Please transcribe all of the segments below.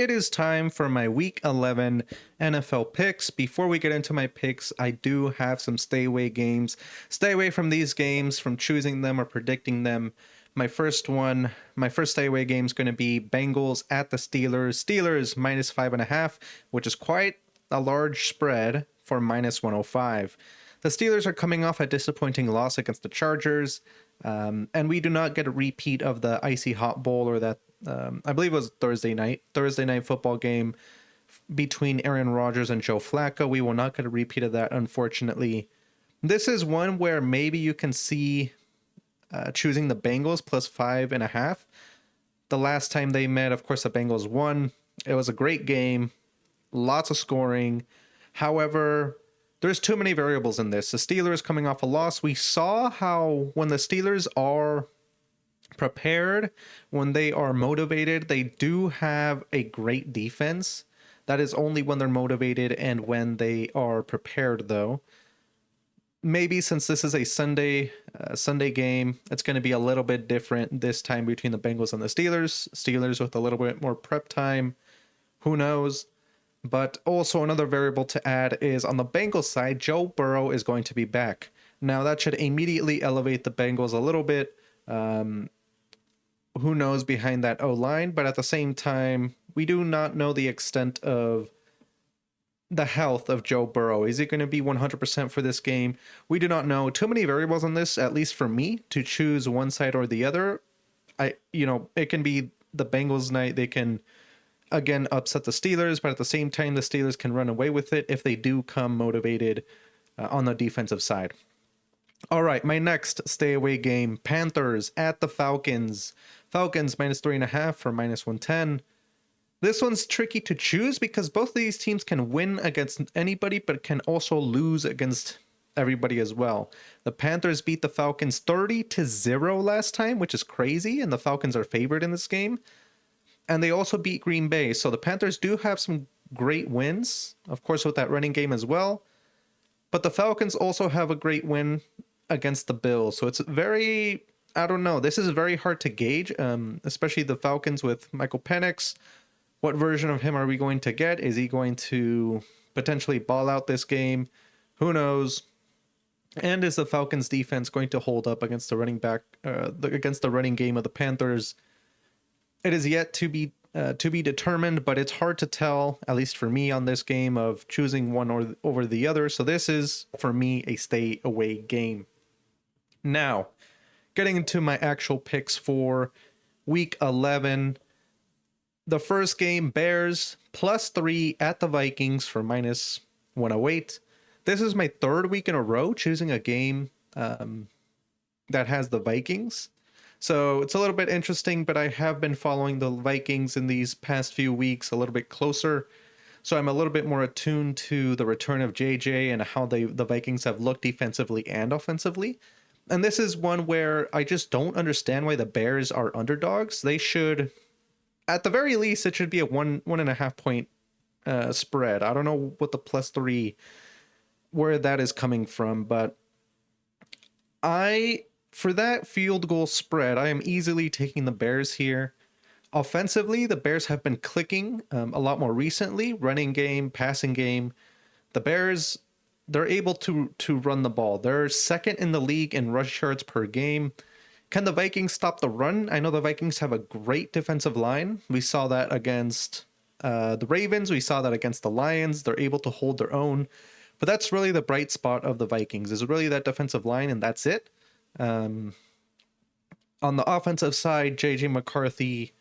it is time for my Week 11 NFL picks. Before we get into my picks, I do have some stay away games. Stay away from these games, from choosing them or predicting them. My first stay away game is going to be Bengals at the Steelers. Steelers minus 5.5, which is quite a large spread for minus 105. The Steelers are coming off a disappointing loss against the Chargers, and we do not get a repeat of the Icy Hot Bowl or that, I believe it was Thursday night football game between Aaron Rodgers and Joe Flacco. We will not get a repeat of that, unfortunately. This is one where maybe you can see choosing the Bengals plus 5.5. The last time they met, of course, the Bengals won. It was a great game, lots of scoring. However, there's too many variables in this. The Steelers coming off a loss. We saw how when the Steelers are prepared, when they are motivated, they do have a great defense. That is only when they're motivated and when they are prepared, though. Maybe since this is a Sunday game, it's going to be a little bit different this time between the Bengals and the Steelers. Steelers with a little bit more prep time. Who knows? But also another variable to add is on the Bengals side, Joe Burrow is going to be back. Now that should immediately elevate the Bengals a little bit. Who knows behind that O-line? But at the same time, we do not know the extent of the health of Joe Burrow. Is he going to be 100% for this game? We do not know. Too many variables on this, at least for me, to choose one side or the other. It can be the Bengals night. They can again upset the Steelers, but at the same time, the Steelers can run away with it if they do come motivated on the defensive side. All right, my next stay away game, Panthers at the Falcons. Falcons minus 3.5 for minus 110. This one's tricky to choose because both of these teams can win against anybody, but can also lose against everybody as well. The Panthers beat the Falcons 30-0 last time, which is crazy, and the Falcons are favored in this game. And they also beat Green Bay. So the Panthers do have some great wins, of course, with that running game as well. But the Falcons also have a great win against the Bills. So it's very, I don't know. This is very hard to gauge, especially the Falcons with Michael Penix. What version of him are we going to get? Is he going to potentially ball out this game? Who knows? And is the Falcons defense going to hold up against the against the running game of the Panthers? It is yet to be determined, but it's hard to tell, at least for me, on this game of choosing one over the other. So this is, for me, a stay away game. Now, getting into my actual picks for Week 11. The first game, Bears +3 at the Vikings for minus 108. This is my third week in a row choosing a game that has the Vikings. So it's a little bit interesting, but I have been following the Vikings in these past few weeks a little bit closer. So I'm a little bit more attuned to the return of JJ and how the Vikings have looked defensively and offensively. And this is one where I just don't understand why the Bears are underdogs. They should, at the very least, it should be a 1.5 point spread. I don't know what the +3, where that is coming from, but for that field goal spread, I am easily taking the Bears here. Offensively, the Bears have been clicking a lot more recently. Running game, passing game. The Bears, they're able to run the ball. They're second in the league in rush yards per game. Can the Vikings stop the run? I know the Vikings have a great defensive line. We saw that against the Ravens. We saw that against the Lions. They're able to hold their own. But that's really the bright spot of the Vikings, is really that defensive line, and that's it. On the offensive side, JJ McCarthy,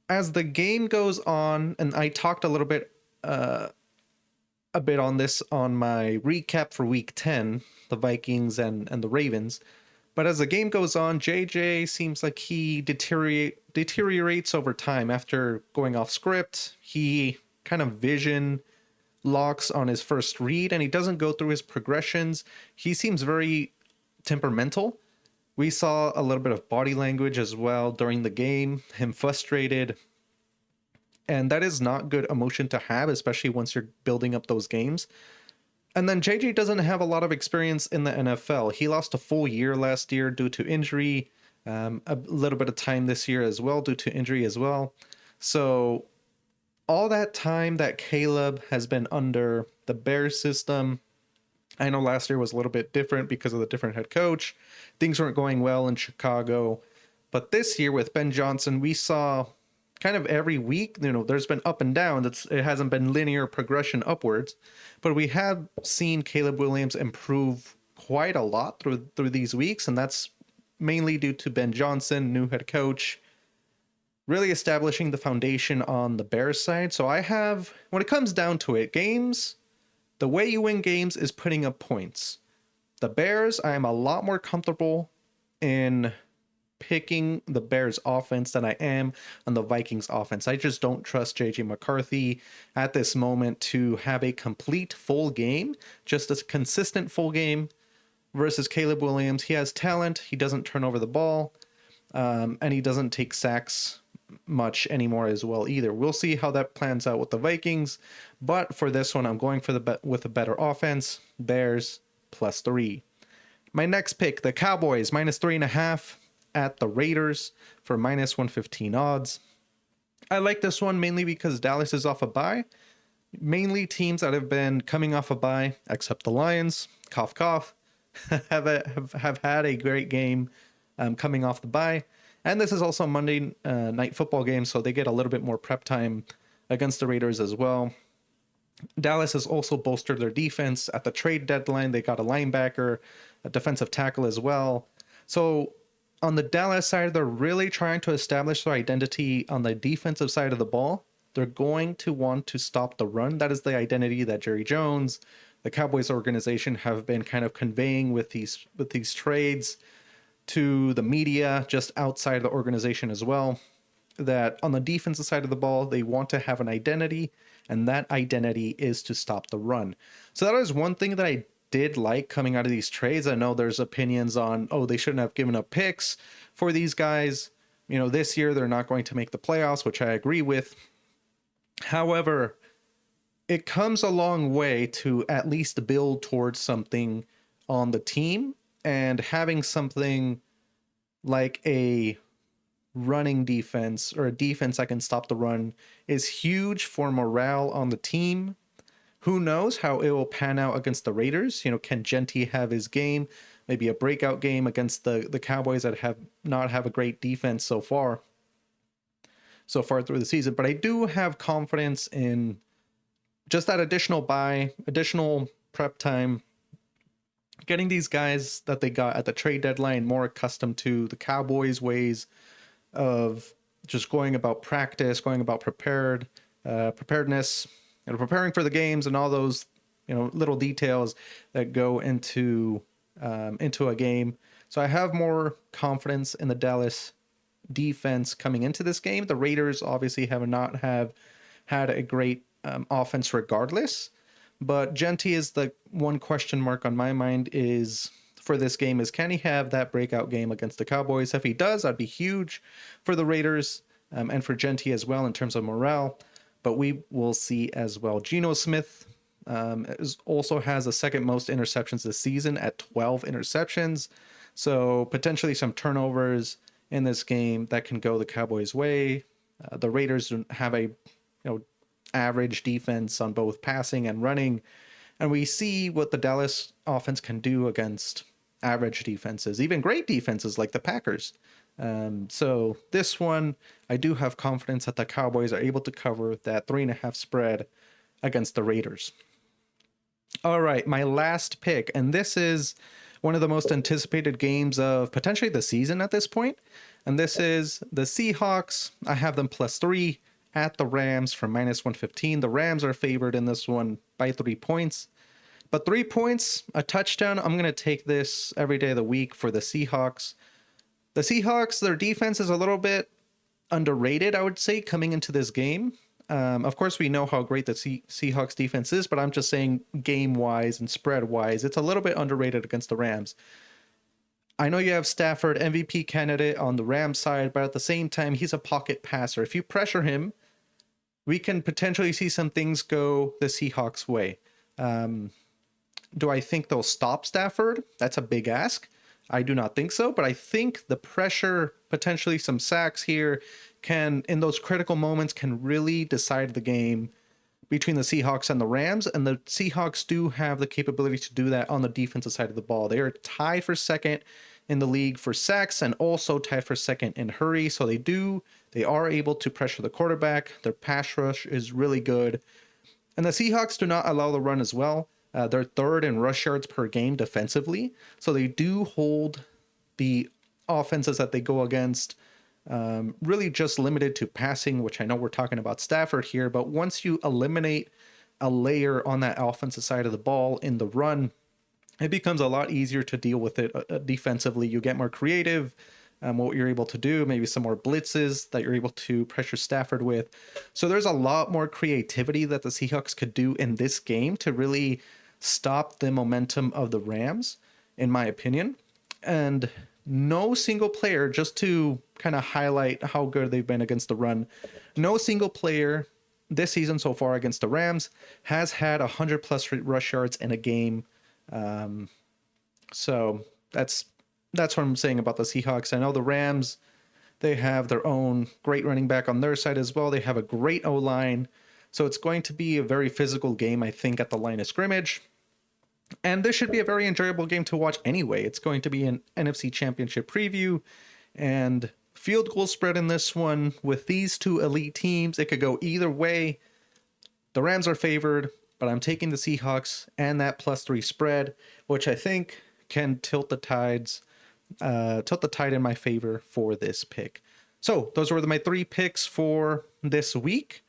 as the game goes on, and I talked a bit on this on my recap for Week 10, the Vikings and the Ravens. But as the game goes on, JJ seems like he deteriorates over time. After going off script, he kind of vision locks on his first read, and he doesn't go through his progressions. He seems very temperamental. We saw a little bit of body language as well during the game, him frustrated. And that is not good emotion to have, especially once you're building up those games. And then JJ doesn't have a lot of experience in the NFL. He lost a full year last year due to injury, a little bit of time this year as well due to injury as well. So all that time that Caleb has been under the Bears system, I know last year was a little bit different because of the different head coach. Things weren't going well in Chicago. But this year with Ben Johnson, we saw kind of every week, there's been up and down. It hasn't been linear progression upwards. But we have seen Caleb Williams improve quite a lot through these weeks. And that's mainly due to Ben Johnson, new head coach, really establishing the foundation on the Bears side. So when it comes down to it, the way you win games is putting up points. The Bears, I am a lot more comfortable in picking the Bears offense than I am on the Vikings offense. I just don't trust JJ McCarthy at this moment to have a complete full game, just a consistent full game versus Caleb Williams. He has talent. He doesn't turn over the ball, and he doesn't take sacks much anymore as well either. We'll see how that plans out with the Vikings, but for this one, I'm going with a better offense. Bears +3. My next pick, the Cowboys -3.5 at the Raiders for -115 odds. I like this one mainly because Dallas is off a bye. Mainly teams that have been coming off a bye, except the Lions, cough cough, have had a great game coming off the bye. And this is also a Monday night football game, so they get a little bit more prep time against the Raiders as well. Dallas has also bolstered their defense at the trade deadline. They got a linebacker, a defensive tackle as well. So on the Dallas side, they're really trying to establish their identity on the defensive side of the ball. They're going to want to stop the run. That is the identity that Jerry Jones, the Cowboys organization, have been kind of conveying with these trades to the media, just outside the organization as well, that on the defensive side of the ball, they want to have an identity, and that identity is to stop the run. So that is one thing that I did like coming out of these trades. I know there's opinions on, they shouldn't have given up picks for these guys. This year they're not going to make the playoffs, which I agree with. However, it comes a long way to at least build towards something on the team, and having something like a running defense or a defense that can stop the run is huge for morale on the team. Who knows how it will pan out against the Raiders? Can Genty have his game, maybe a breakout game against the Cowboys that have a great defense so far through the season? But I do have confidence in just that additional prep time, getting these guys that they got at the trade deadline more accustomed to the Cowboys' ways of just going about practice, going about preparedness, preparing for the games, and all those little details that go into a game. So I have more confidence in the Dallas defense coming into this game. The Raiders obviously have not had a great offense regardless. But Genty is the one question mark on my mind for this game is, can he have that breakout game against the Cowboys? If he does, that'd be huge for the Raiders and for Genty as well in terms of morale. But we will see as well. Geno Smith also has the second most interceptions this season at 12 interceptions. So potentially some turnovers in this game that can go the Cowboys' way. The Raiders have a average defense on both passing and running, and we see what the Dallas offense can do against average defenses, even great defenses like the Packers. So this one, I do have confidence that the Cowboys are able to cover that 3.5 spread against the Raiders. All right, my last pick, and this is one of the most anticipated games of potentially the season at this point, and this is the Seahawks. I have them +3 at the Rams for -115. The Rams are favored in this one by 3 points. But 3 points, a touchdown, I'm going to take this every day of the week for the Seahawks. The Seahawks, their defense is a little bit underrated, I would say, coming into this game. Of course, we know how great the Seahawks defense is, but I'm just saying game-wise and spread-wise, it's a little bit underrated against the Rams. I know you have Stafford, MVP candidate on the Rams side, but at the same time, he's a pocket passer. If you pressure him, we can potentially see some things go the Seahawks' way. Do I think they'll stop Stafford? That's a big ask. I do not think so, but I think the pressure, potentially some sacks here, can, in those critical moments, can really decide the game between the Seahawks and the Rams. And the Seahawks do have the capability to do that on the defensive side of the ball. They are tied for second in the league for sacks and also tied for second in hurry. So they are able to pressure the quarterback. Their pass rush is really good. And the Seahawks do not allow the run as well. They're third in rush yards per game defensively. So they do hold the offenses that they go against really just limited to passing, which I know we're talking about Stafford here. But once you eliminate a layer on that offensive side of the ball in the run, it becomes a lot easier to deal with it defensively. You get more creative. What you're able to do, maybe some more blitzes that you're able to pressure Stafford with. So there's a lot more creativity that the Seahawks could do in this game to really stop the momentum of the Rams, in my opinion. And no single player, just to kind of highlight how good they've been against the run, no single player this season so far against the Rams has had 100 plus rush yards in a game. So that's what I'm saying about the Seahawks. I know the Rams, they have their own great running back on their side as well. They have a great O-line. So it's going to be a very physical game, I think, at the line of scrimmage. And this should be a very enjoyable game to watch anyway. It's going to be an NFC Championship preview and field goal spread in this one. With these two elite teams, it could go either way. The Rams are favored, but I'm taking the Seahawks and that +3 spread, which I think can tilt the tide in my favor for this pick. So those were my 3 picks for this week.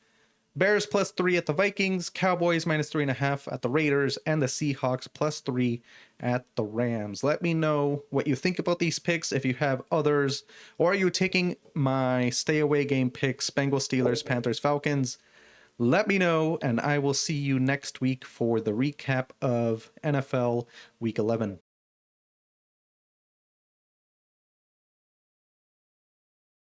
Bears +3 at the Vikings, Cowboys -3.5 at the Raiders, and the Seahawks +3 at the Rams. Let me know what you think about these picks, if you have others, or are you taking my stay away game picks, Bengals, Steelers, Panthers, Falcons? Let me know, and I will see you next week for the recap of NFL Week 11.